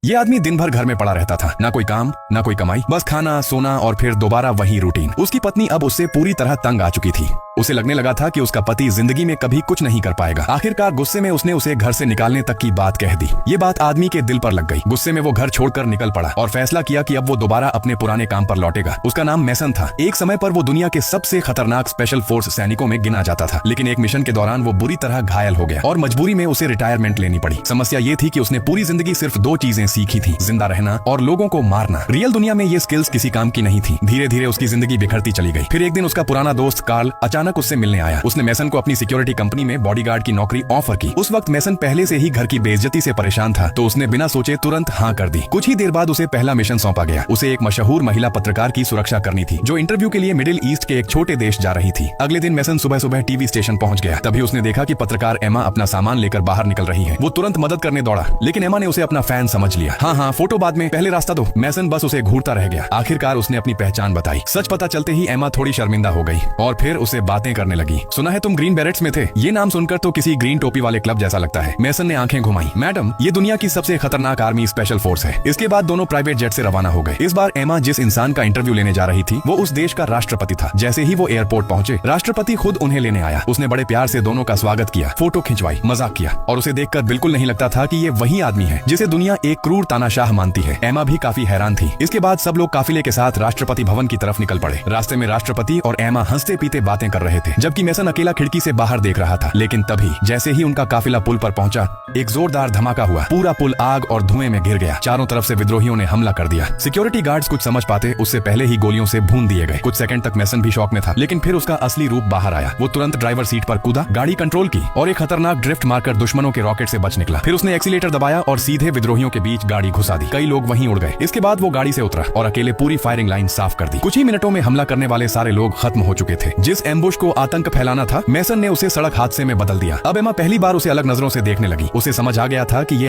ये आदमी दिन भर घर में पड़ा रहता था, ना कोई काम ना कोई कमाई, बस खाना सोना और फिर दोबारा वही रूटीन। उसकी पत्नी अब उससे पूरी तरह तंग आ चुकी थी। उसे लगने लगा था कि उसका पति जिंदगी में कभी कुछ नहीं कर पाएगा। आखिरकार गुस्से में उसने उसे घर से निकालने तक की बात कह दी। ये बात आदमी के दिल पर लग गई। गुस्से में वो घर छोड़कर निकल पड़ा और फैसला किया कि अब वो दोबारा अपने पुराने काम पर लौटेगा। उसका नाम मैसन था। एक समय पर वो दुनिया के सबसे खतरनाक स्पेशल फोर्स सैनिकों में गिना जाता था, लेकिन एक मिशन के दौरान वो बुरी तरह घायल हो गया और मजबूरी में उसे रिटायरमेंट लेनी पड़ी। समस्या ये थी कि उसने पूरी जिंदगी सिर्फ दो चीजें सीखी थी, जिंदा रहना और लोगों को मारना। रियल दुनिया में ये स्किल्स किसी काम की नहीं थी। धीरे धीरे उसकी जिंदगी बिखरती चली गई। फिर एक दिन उसका पुराना दोस्त कार्ल अचानक उससे मिलने आया। उसने मैसन को अपनी सिक्योरिटी कंपनी में बॉडीगार्ड की नौकरी ऑफर की। उस वक्त मैसन पहले से ही घर की बेइज्जती से परेशान था, तो उसने बिना सोचे तुरंत हाँ कर दी। कुछ ही देर बाद उसे पहला मिशन सौंपा गया। उसे एक मशहूर महिला पत्रकार की सुरक्षा करनी थी, जो इंटरव्यू के लिए मिडिल ईस्ट के एक छोटे देश जा रही थी। अगले दिन मैसन सुबह सुबह टीवी स्टेशन पहुंच गया। तभी उसने देखा कि पत्रकार एमा अपना सामान लेकर बाहर निकल रही है। वो तुरंत मदद करने दौड़ा, लेकिन एमा ने उसे अपना फैन समझ लिया। हाँ, फोटो बाद में, पहले रास्ता दो। मैसन बस उसे घूरता रह गया। आखिरकार उसने अपनी पहचान बताई। सच पता चलते ही एमा थोड़ी शर्मिंदा हो गई और फिर उसे बातें करने लगी। सुना है तुम ग्रीन बैरेट्स में थे। ये नाम सुनकर तो किसी ग्रीन टोपी वाले क्लब जैसा लगता है। मैसन ने आंखें घुमाई। मैडम, ये दुनिया की सबसे खतरनाक आर्मी स्पेशल फोर्स है। इसके बाद दोनों प्राइवेट जेट से रवाना हो गए। इस बार एमा जिस इंसान का इंटरव्यू लेने जा रही थी, वो उस देश का राष्ट्रपति था। जैसे ही वो एयरपोर्ट पहुंचे, राष्ट्रपति खुद उन्हें लेने आया। उसने बड़े प्यार से दोनों का स्वागत किया, फोटो खिंचवाई, मजाक किया और उसे देखकर बिल्कुल नहीं लगता था कि ये वही आदमी है जिसे दुनिया एक क्रूर तानाशाह मानती है। एमा भी काफी हैरान थी। इसके बाद सब लोग काफिले के साथ राष्ट्रपति भवन की तरफ निकल पड़े। रास्ते में राष्ट्रपति और एमा हंसते पीते बातें कर रहे थे, जबकि मैसन अकेला खिड़की से बाहर देख रहा था। लेकिन तभी जैसे ही उनका काफिला पुल पर पहुंचा, एक जोरदार धमाका हुआ। पूरा पुल आग और धुएं में घिर गया। चारों तरफ से विद्रोहियों ने हमला कर दिया। सिक्योरिटी गार्ड्स कुछ समझ पाते उससे पहले ही गोलियों से भून दिए गए। कुछ सेकंड तक मैसन भी शॉक में था, लेकिन फिर उसका असली रूप बाहर आया। वो तुरंत ड्राइवर सीट पर कूदा, गाड़ी कंट्रोल की और एक खतरनाक ड्रिफ्ट मारकर दुश्मनों के रॉकेट से बच निकला। फिर उसने एक्सीलेटर दबाया और सीधे विद्रोहियों के बीच गाड़ी घुसा दी। कई लोग वहीं उड़ गए। इसके बाद वो गाड़ी से उतरा और अकेले पूरी फायरिंग लाइन साफ कर दी। कुछ ही मिनटों में हमला करने वाले सारे लोग खत्म हो चुके थे। जिस एम्बुश को आतंक फैलाना था, मैसन ने उसे सड़क हादसे में बदल दिया। अब एमा पहली बार उसे अलग नजरों से देखने लगी। उसे समझ आ गया था कि ये